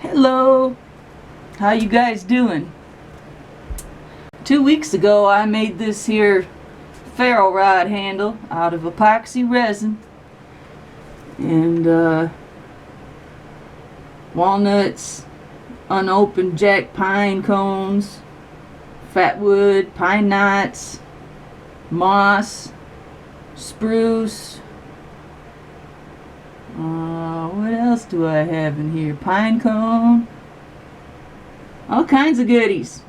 Hello, how you guys doing? 2 weeks ago I made this here ferro rod handle out of epoxy resin and walnuts, unopened jack pine cones, fatwood, pine knots, moss, spruce. What else do I have in here? Pine cone. All kinds of goodies.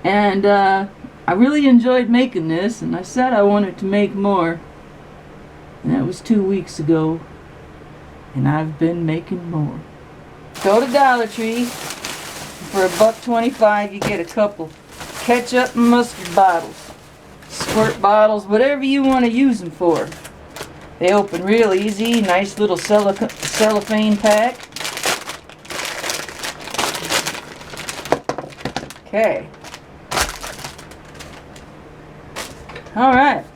And I really enjoyed making this, and I said I wanted to make more. And that was 2 weeks ago. And I've been making more. Go to Dollar Tree. For $1.25 you get a couple ketchup and mustard bottles. Squirt bottles, whatever you want to use them for. They open real easy. Nice little cellophane pack. Okay. Alright.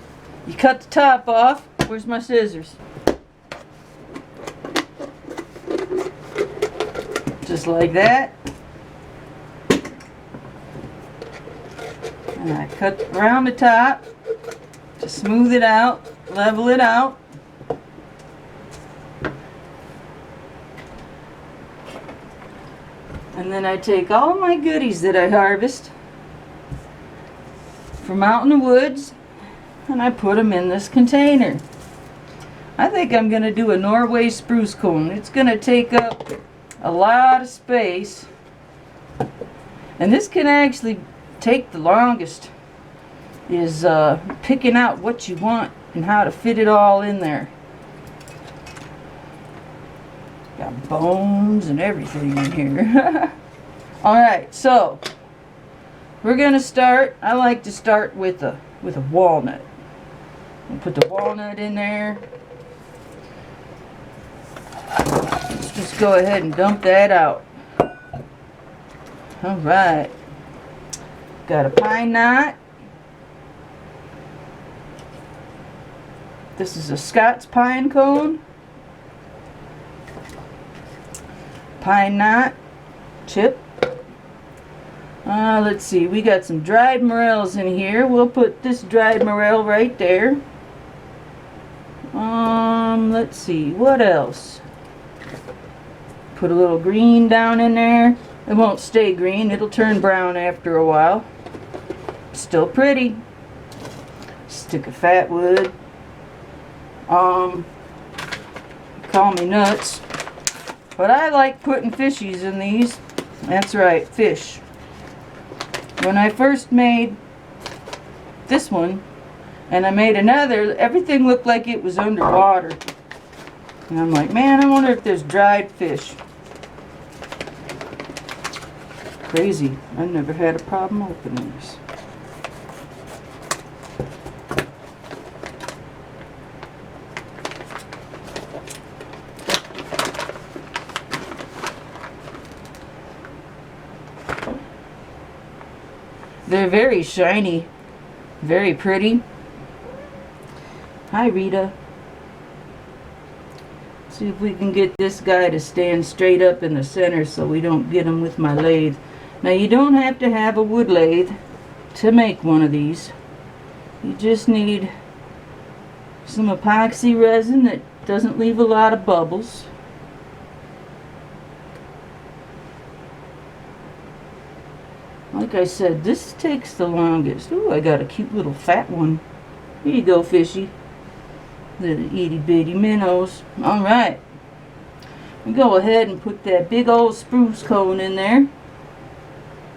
You cut the top off. Where's my scissors? Just like that. And I cut around the top to smooth it out, level it out. And then I take all my goodies that I harvest from out in the woods and I put them in this container. I think I'm going to do a Norway spruce cone. It's going to take up a lot of space. And this can actually take the longest, is picking out what you want and how to fit it all in there. Got bones and everything in here. Alright, so we're gonna start. I like to start with a walnut. I'll put the walnut in there. Let's just go ahead and dump that out. Alright. Got a pine knot. This is a Scots pine cone. Pine knot. Chip. Let's see. We got some dried morels in here. We'll put this dried morel right there. Let's see. What else? Put a little green down in there. It won't stay green. It'll turn brown after a while. Still pretty. Stick of fatwood. Call me nuts. But I like putting fishies in these. That's right, fish. When I first made this one, and I made another, everything looked like it was underwater. And I'm like, man, I wonder if there's dried fish. Crazy. I've never had a problem opening this. They're very shiny, very pretty. Hi, Rita. See if we can get this guy to stand straight up in the center so we don't get him with my lathe. Now you don't have to have a wood lathe to make one of these. You just need some epoxy resin that doesn't leave a lot of bubbles. Like I said, this takes the longest. Ooh, I got a cute little fat one. Here you go, fishy. Little itty bitty minnows. Alright. We go ahead and put that big old spruce cone in there.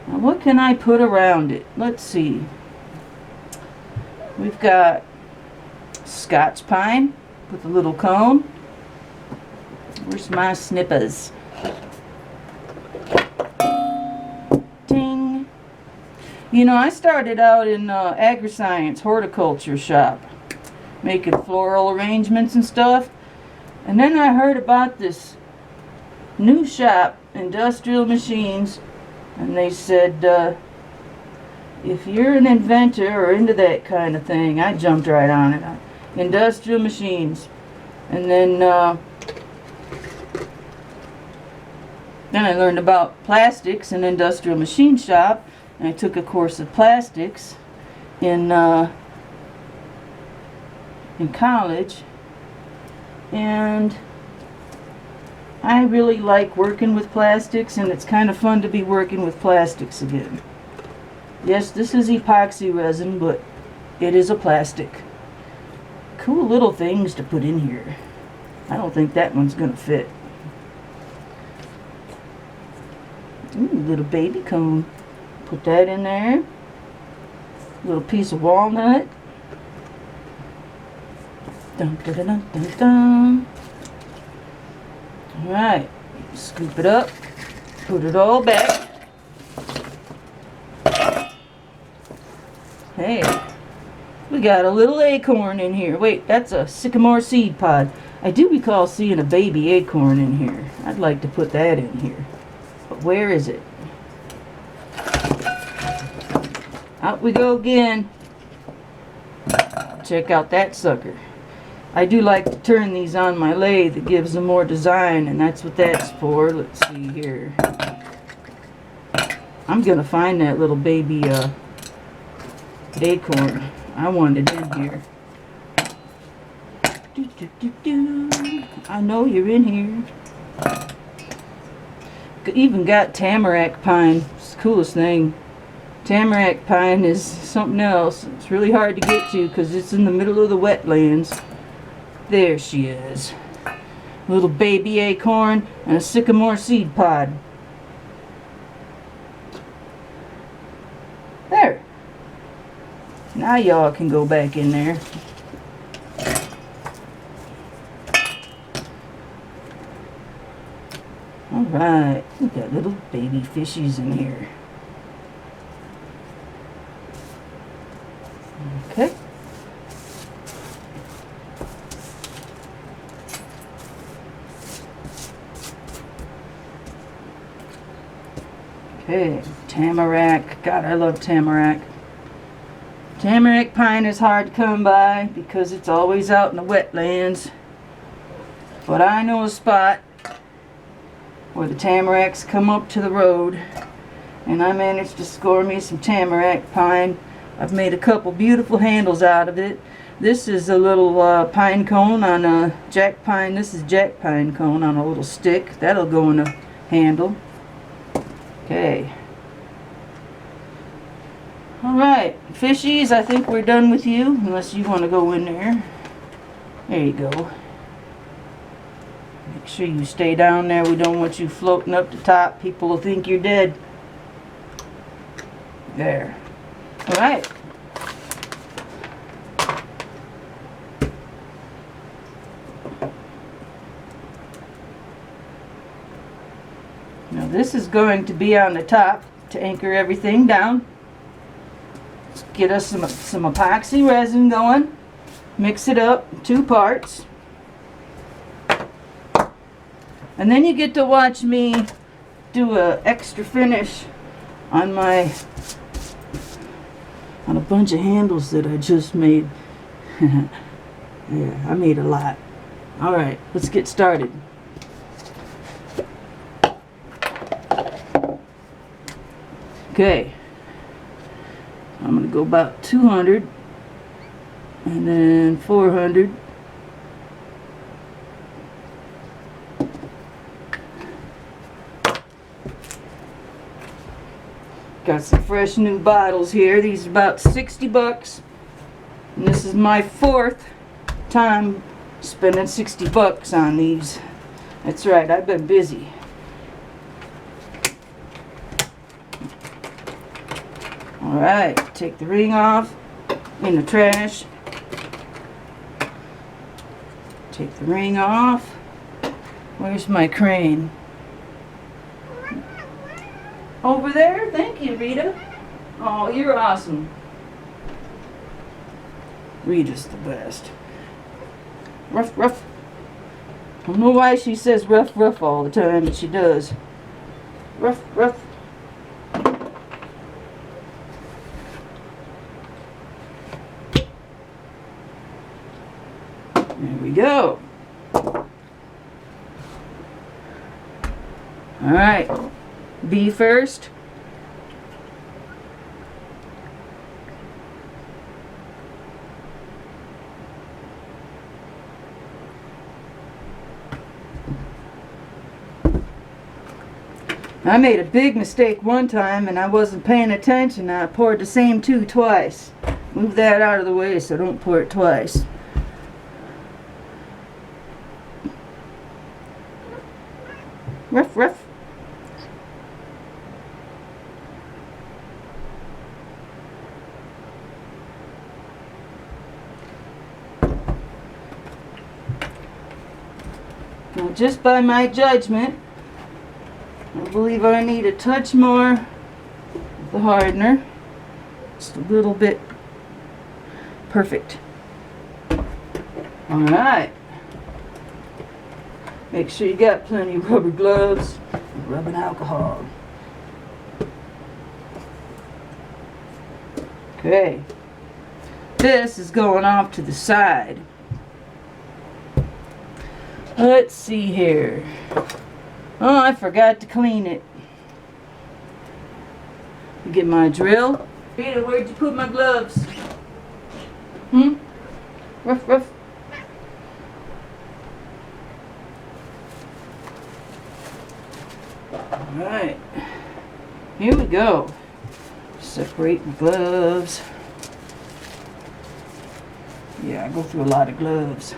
Now what can I put around it? Let's see. We've got Scots pine with a little cone. Where's my snippers? Ding. You know, I started out in agri-science horticulture shop, making floral arrangements and stuff. And then I heard about this new shop, Industrial Machines, and they said, if you're an inventor or into that kind of thing, I jumped right on it. Industrial Machines. And then Then I learned about plastics in industrial machine shop, and I took a course of plastics in college, and I really like working with plastics, and it's kind of fun to be working with plastics again. Yes, this is epoxy resin, but it is a plastic. Cool little things to put in here. I don't think that one's gonna fit. Ooh, little baby cone. Put that in there. Little piece of walnut. Dun, dun, dun, dun, dun, dun. Alright, scoop it up. Put it all back. Hey, we got a little acorn in here. Wait, that's a sycamore seed pod. I do recall seeing a baby acorn in here. I'd like to put that in here. But where is it? Out we go again. Check out that sucker. I do like to turn these on my lathe. It gives them more design, and that's what that's for. Let's see here. I'm gonna find that little baby acorn. I want it in here. I know you're in here. Even got tamarack pine. It's the coolest thing. Tamarack pine is something else. It's really hard to get to because it's in the middle of the wetlands. There she is. Little baby acorn and a sycamore seed pod. There. Now y'all can go back in there. Alright, we got little baby fishies in here. Okay. Okay, tamarack. God, I love tamarack. Tamarack pine is hard to come by because it's always out in the wetlands. But I know a spot where the tamaracks come up to the road, and I managed to score me some tamarack pine. I've made a couple beautiful handles out of it. This is a little pine cone on a jack pine. This is jack pine cone on a little stick. That'll go in a handle. Okay. Alright, fishies, I think we're done with you, unless you want to go in there. There you go. Make sure you stay down there. We don't want you floating up the top. People will think you're dead. There. Alright. Now this is going to be on the top to anchor everything down. Let's get us some epoxy resin going. Mix it up in 2 parts. And then you get to watch me do a extra finish on a bunch of handles that I just made. Yeah, I made a lot. Alright, let's get started. Okay, I'm going to go about 200 and then 400. Got some fresh new bottles here. These are about 60 bucks. And this is my 4th time spending 60 bucks on these. That's right, I've been busy. Alright, take the ring off in the trash. Take the ring off. Where's my crane? Over there? Thank you, Rita. Oh, you're awesome. Rita's the best. Ruff, ruff. I don't know why she says ruff, ruff all the time, but she does. Ruff, ruff. There we go. Alright, B first. I made a big mistake one time and I wasn't paying attention. I poured the same two twice. Move that out of the way so don't pour it twice. Ruff, ruff. Now, just by my judgment, I believe I need a touch more of the hardener. Just a little bit. Perfect. Alright. Make sure you got plenty of rubber gloves and rubbing alcohol. Okay. This is going off to the side. Let's see here. Oh, I forgot to clean it. Get my drill. Peter, where'd you put my gloves? Ruff, ruff. Alright. Here we go. Separate my gloves. Yeah, I go through a lot of gloves.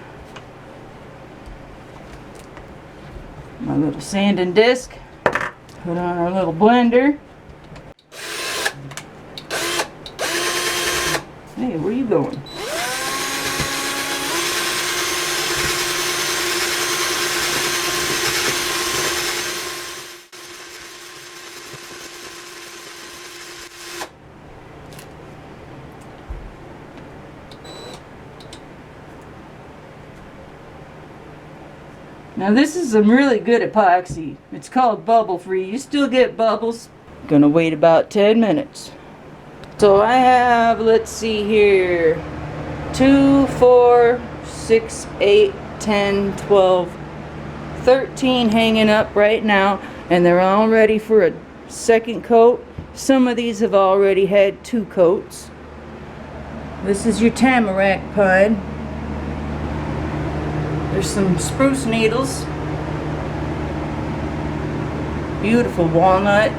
My little sanding disc. Put on our little blender. Hey, where you going? Now this is some really good epoxy. It's called bubble free. You still get bubbles. Gonna wait about 10 minutes. So I have, let's see here, 2, 4, 6, 8, 10, 12, 13 hanging up right now, and they're all ready for a second coat. Some of these have already had 2 coats. This is your tamarack pine. There's some spruce needles. Beautiful walnut.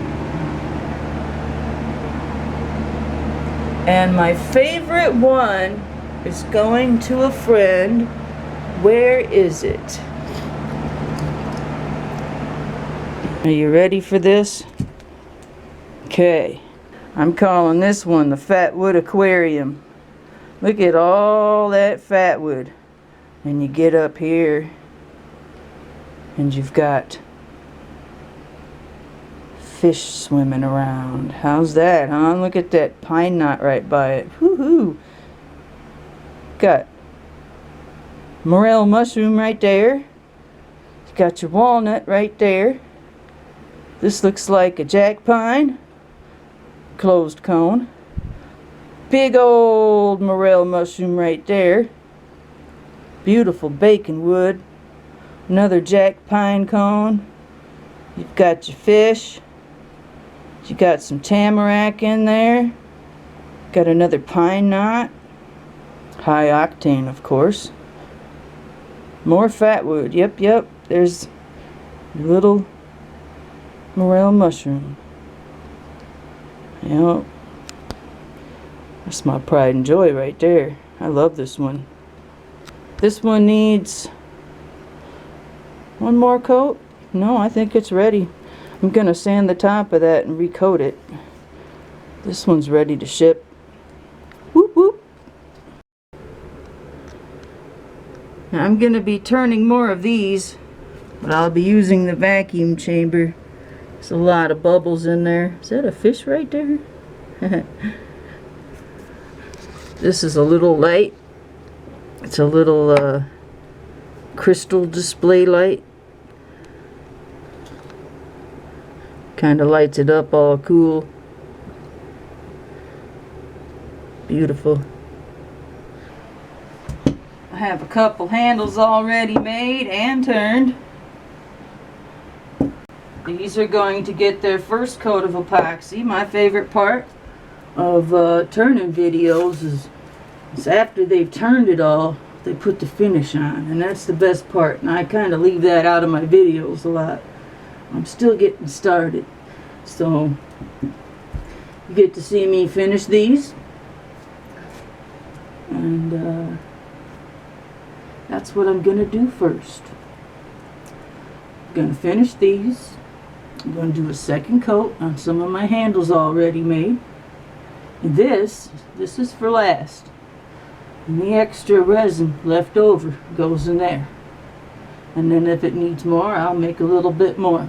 And my favorite one is going to a friend. Where is it? Are you ready for this? Okay. I'm calling this one the Fatwood Aquarium. Look at all that Fatwood. And you get up here and you've got fish swimming around. How's that, huh? Look at that pine knot right by it. Woohoo! Got morel mushroom right there. You got your walnut right there. This looks like a jack pine. Closed cone. Big old morel mushroom right there. Beautiful bacon wood. Another jack pine cone. You've got your fish. You got some tamarack in there. Got another pine knot. High octane, of course. More fatwood. Yep. There's a little morel mushroom. Yep. That's my pride and joy right there. I love this one. This one needs one more coat. No, I think it's ready. I'm gonna sand the top of that and recoat it. This one's ready to ship. Whoop whoop. Now I'm gonna be turning more of these, but I'll be using the vacuum chamber. There's a lot of bubbles in there. Is that a fish right there? This is a little light. It's a little crystal display light. Kind of lights it up all cool. Beautiful. I have a couple handles already made and turned. These are going to get their first coat of epoxy. My favorite part of turning videos is after they've turned it all, they put the finish on, and that's the best part, and I kind of leave that out of my videos a lot. I'm still getting started, so you get to see me finish these, and that's what I'm gonna do first. I'm gonna finish these. I'm going to do a second coat on some of my handles already made. And this is for last. And the extra resin left over goes in there. And then if it needs more, I'll make a little bit more.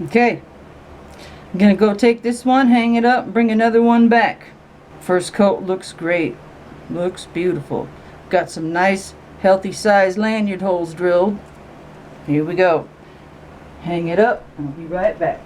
Okay, I'm gonna go take this one, hang it up, and bring another one back. First coat looks great, looks beautiful. Got some nice healthy size lanyard holes drilled. Here we go. Hang it up, and I'll be right back.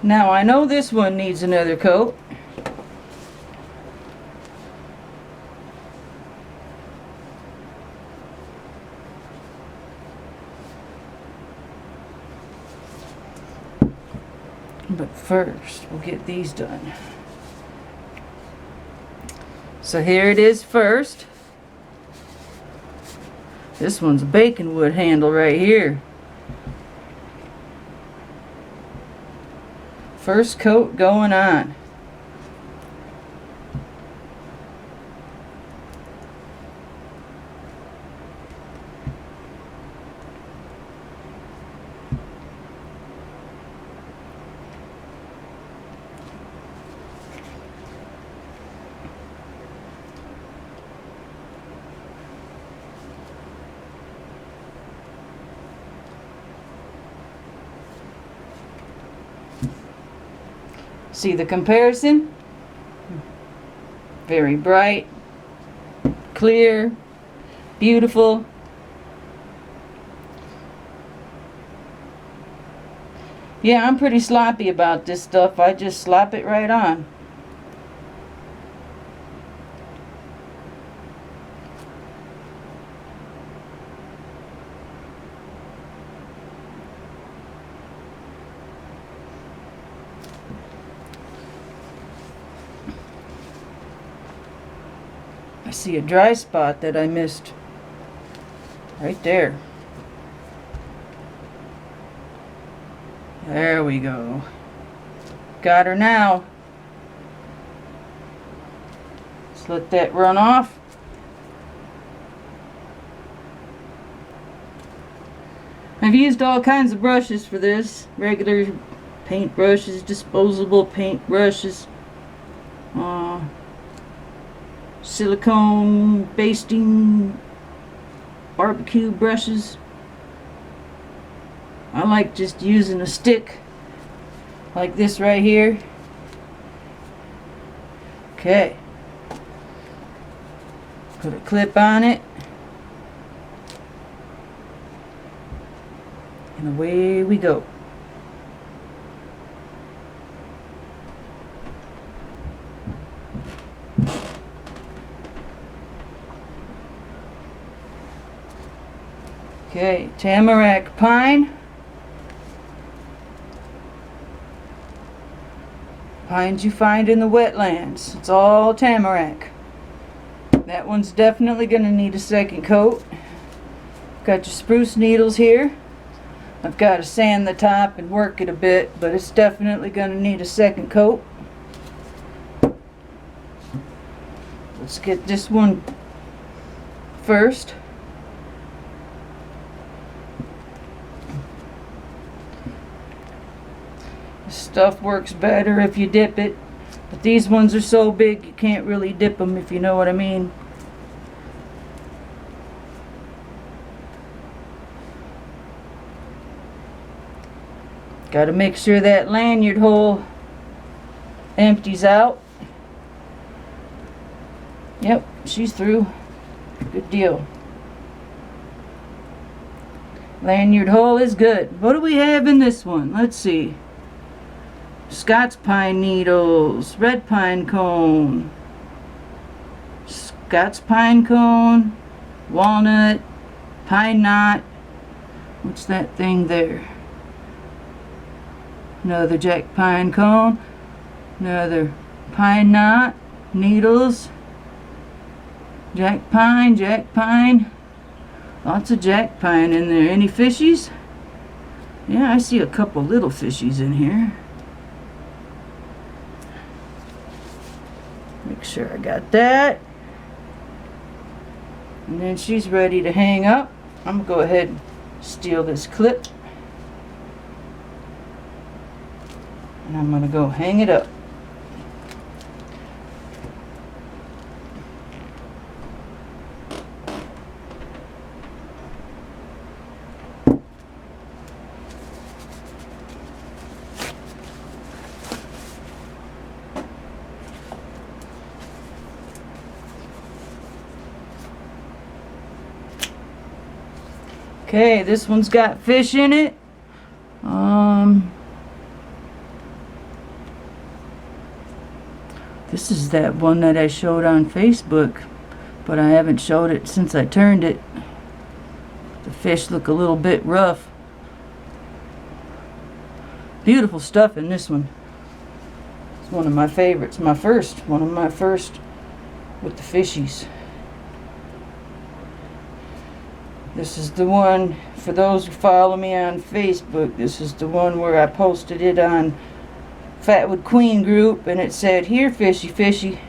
Now I know this one needs another coat. But first, we'll get these done. So here it is first. This one's a bacon wood handle right here. First coat going on. See the comparison? Very bright, clear, beautiful. Yeah, I'm pretty sloppy about this stuff. I just slap it right on. I see a dry spot that I missed right there. There we go. Got her now. Let's let that run off. I've used all kinds of brushes for this. Regular paint brushes, disposable paint brushes. Silicone basting barbecue brushes. I like just using a stick like this right here. Okay. Put a clip on it. And away we go. Okay, tamarack pine. Pines you find in the wetlands. It's all tamarack. That one's definitely going to need a second coat. Got your spruce needles here. I've got to sand the top and work it a bit, but it's definitely going to need a second coat. Let's get this one first. This stuff works better if you dip it, but these ones are so big you can't really dip them, if you know what I mean. Got to make sure that lanyard hole empties out. Yep, she's through. Good deal. Lanyard hole is good. What do we have in this one? Let's see. Scots pine needles, red pine cone, Scots pine cone, walnut, pine knot. What's that thing there? Another jack pine cone, another pine knot, needles, jack pine, lots of jack pine in there. Any fishies? Yeah, I see a couple little fishies in here. Make sure I got that. And then she's ready to hang up. I'm going to go ahead and steal this clip. And I'm going to go hang it up. Okay, this one's got fish in it. This is that one that I showed on Facebook, but I haven't showed it since I turned it. The fish look a little bit rough. Beautiful stuff in this one. It's one of my favorites. One of my first with the fishies. This is the one, for those who follow me on Facebook, this is the one where I posted it on Fatwood Queen group, and it said, "Here, fishy, fishy."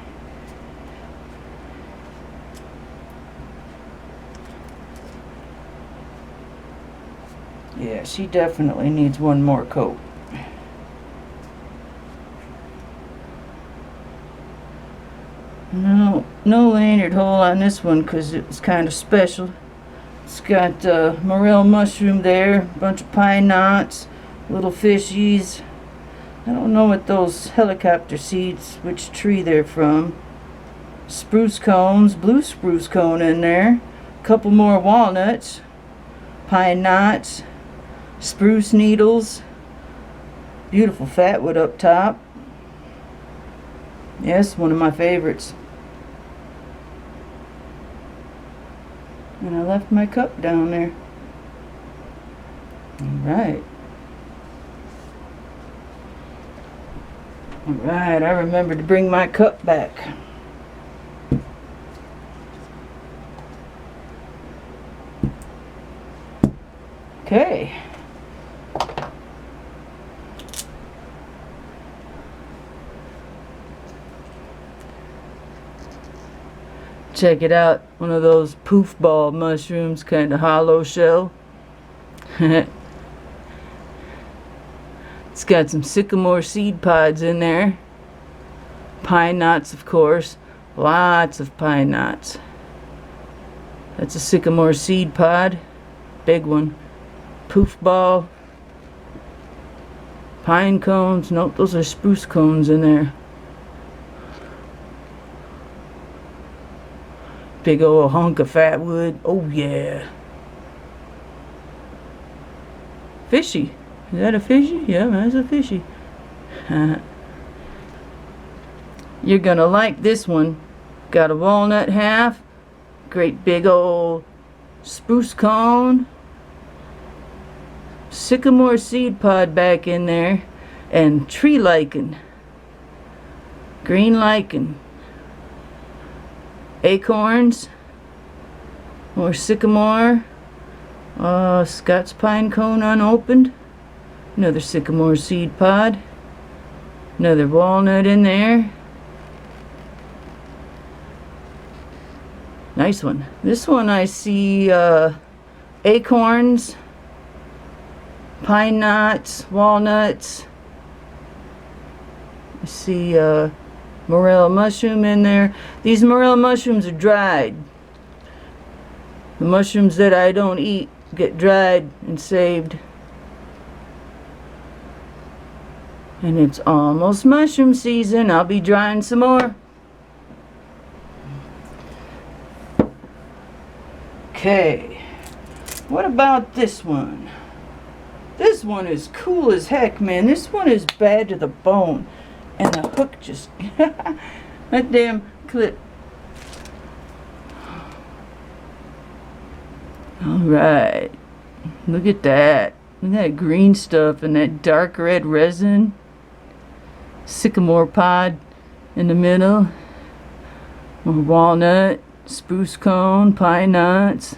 Yeah, she definitely needs one more coat. No lanyard hole on this one because it was kind of special. It's got morel mushroom there, a bunch of pine knots, little fishies. I don't know what those helicopter seeds, which tree they're from. Spruce cones, blue spruce cone in there. A couple more walnuts, pine knots, spruce needles. Beautiful fatwood up top. Yes, one of my favorites. And I left my cup down there. Alright. Alright, I remember to bring my cup back. Okay. Check it out, one of those poof ball mushrooms, kind of hollow shell. It's got some sycamore seed pods in there. Pine knots, of course. Lots of pine knots. That's a sycamore seed pod. Big one. Poof ball. Pine cones. Nope, those are spruce cones in there. Big old hunk of fatwood. Oh yeah. Fishy. Is that a fishy? Yeah, that's a fishy. You're gonna like this one. Got a walnut half. Great big old spruce cone. sycamore seed pod back in there, and tree lichen, green lichen, acorns, more sycamore, Scots pine cone unopened, another sycamore seed pod, another walnut in there. Nice one. This one I see acorns, pine knots, walnuts. I see morel mushroom in there. These morel mushrooms are dried. The mushrooms that I don't eat get dried and saved. And it's almost mushroom season. I'll be drying some more. Okay, what about this one? This one is cool as heck, man. This one is bad to the bone. And the hook just, that damn clip. Alright, look at that. Look at that green stuff and that dark red resin. Sycamore pod in the middle. More walnut. Spruce cone, pine knots.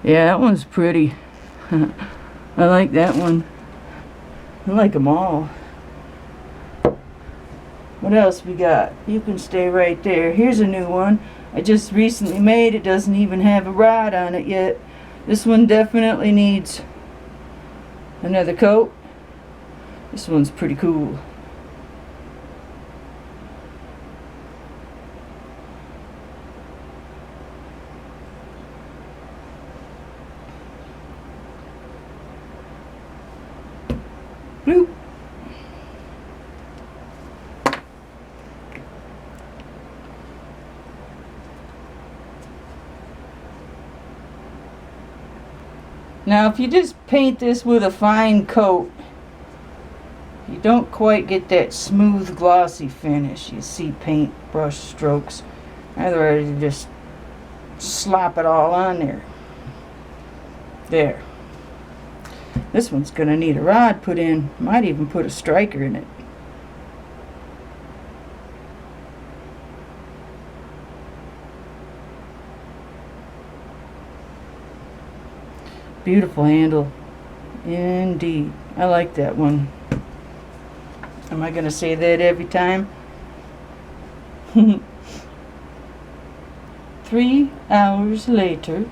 Yeah, that one's pretty. I like that one. I like them all. What else we got? You can stay right there. Here's a new one I just recently made. It doesn't even have a rod on it yet. This one definitely needs another coat. This one's pretty cool. Bloop. Now if you just paint this with a fine coat, you don't quite get that smooth glossy finish. You see paint brush strokes. Otherwise you just slop it all on there. There. This one's going to need a rod put in. Might even put a striker in it. Beautiful handle. Indeed. I like that one. Am I going to say that every time? 3 hours later.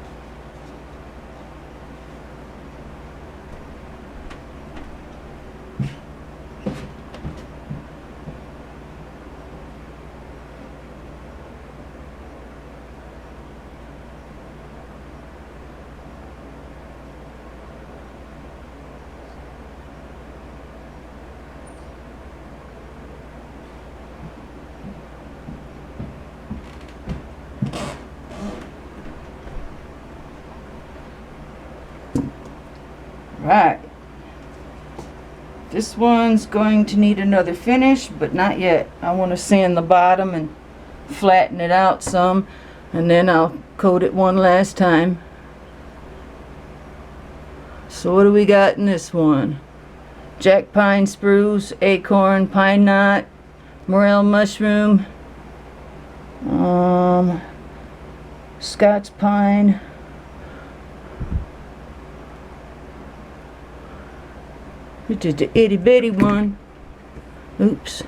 Right. This one's going to need another finish, but not yet. I want to sand the bottom and flatten it out some, and then I'll coat it one last time. So what do we got in this one? Jack pine spruce, acorn, pine knot, morel mushroom, Scots pine, which is the itty bitty one. Oops.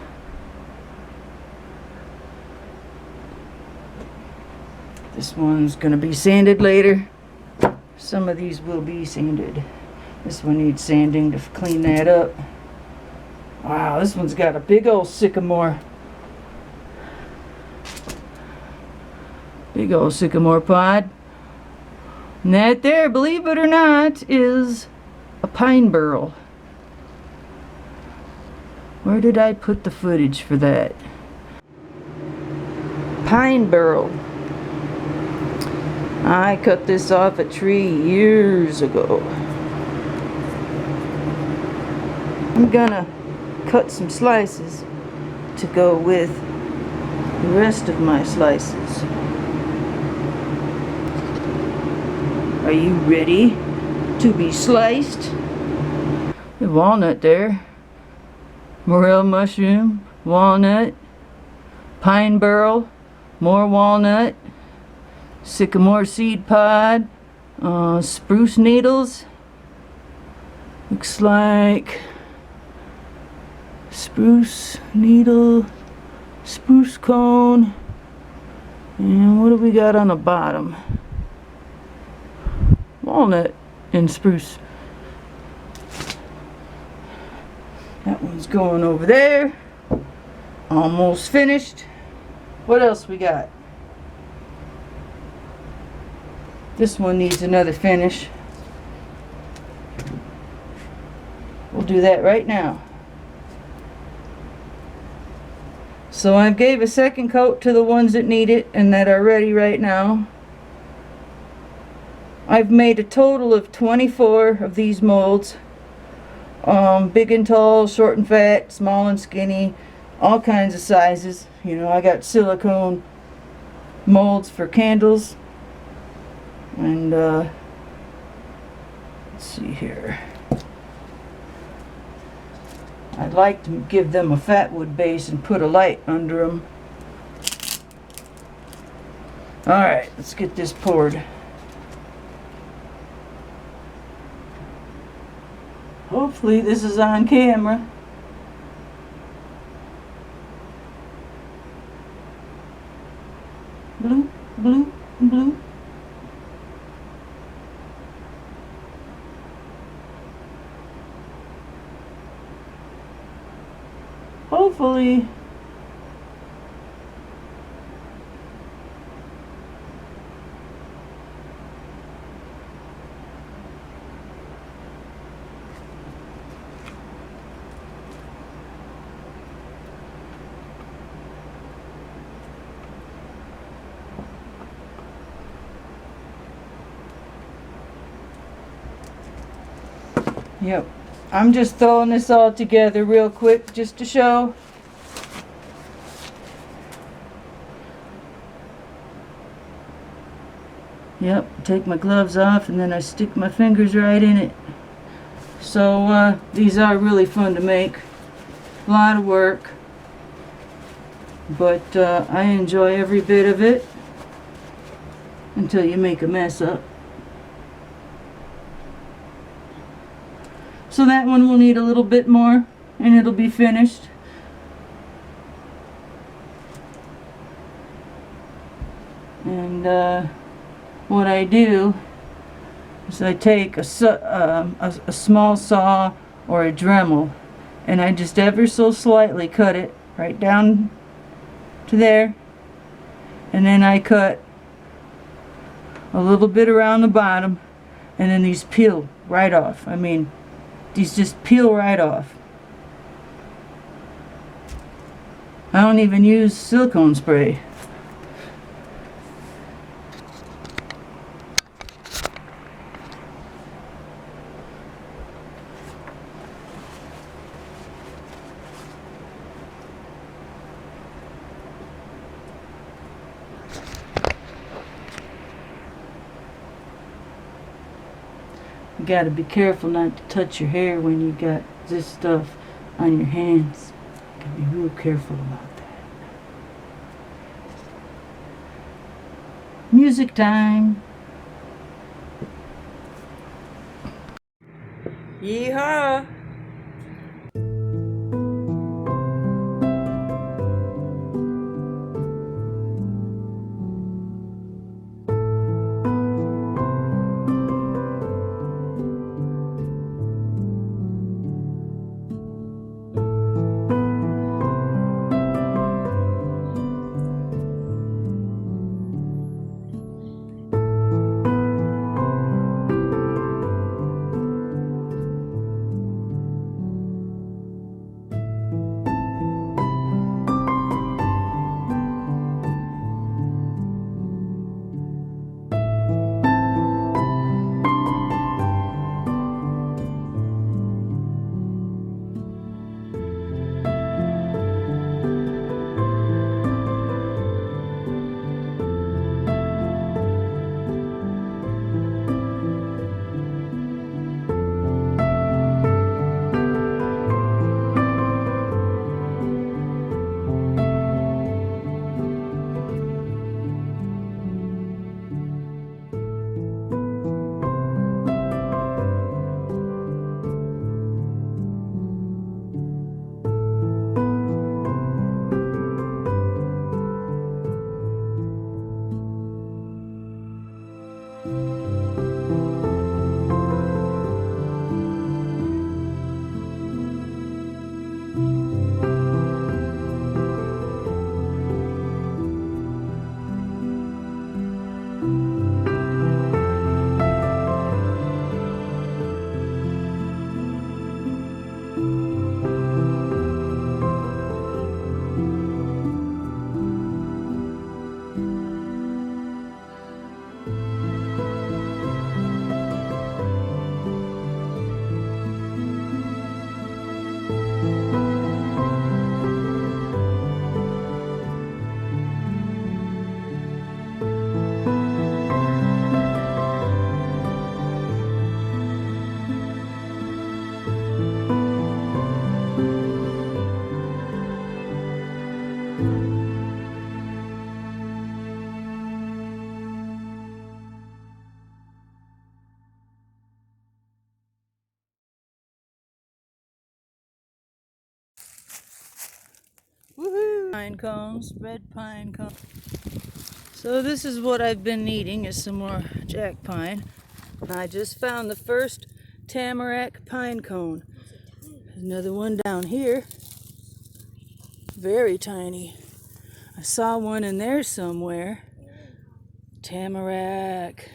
This one's gonna be sanded later. Some of these will be sanded. This one needs sanding to clean that up. Wow, this one's got a big old sycamore. Big old sycamore pod. And that there, believe it or not, is a pine burl. Where did I put the footage for that? Pine burl. I cut this off a tree years ago. I'm gonna cut some slices to go with the rest of my slices. Are you ready? to be sliced. The walnut there. Morel mushroom, walnut, pine burl, more walnut, sycamore seed pod, spruce needles. Looks like spruce needle, spruce cone, and what do we got on the bottom? Walnut and spruce. That one's going over there. Almost finished. What else we got? This one needs another finish. We'll do that right now. So I gave a second coat to the ones that need it and that are ready right now. I've made a total of 24 of these molds. Big and tall, short and fat, small and skinny, all kinds of sizes. You know, I got silicone molds for candles. And let's see here. I'd like to give them a Fatwood base and put a light under them. Alright, let's get this poured. Hopefully this is on camera. Bloop, bloop, bloop. Hopefully. Yep, I'm just throwing this all together real quick just to show. Yep, take my gloves off and then I stick my fingers right in it. So these are really fun to make. A lot of work. But I enjoy every bit of it until you make a mess up. So that one will need a little bit more and it'll be finished. And what I do is I take a small saw or a Dremel and I just ever so slightly cut it right down to there, and then I cut a little bit around the bottom, and then these peel right off. I mean, these just peel right off. I don't even use silicone spray. You gotta be careful not to touch your hair when you got this stuff on your hands. You gotta be real careful about that. Music time. Yeehaw! Pine cones, red pine cones. So this is what I've been needing, is some more jack pine. And I just found the first tamarack pine cone. There's another one down here. Very tiny. I saw one in there somewhere. Tamarack.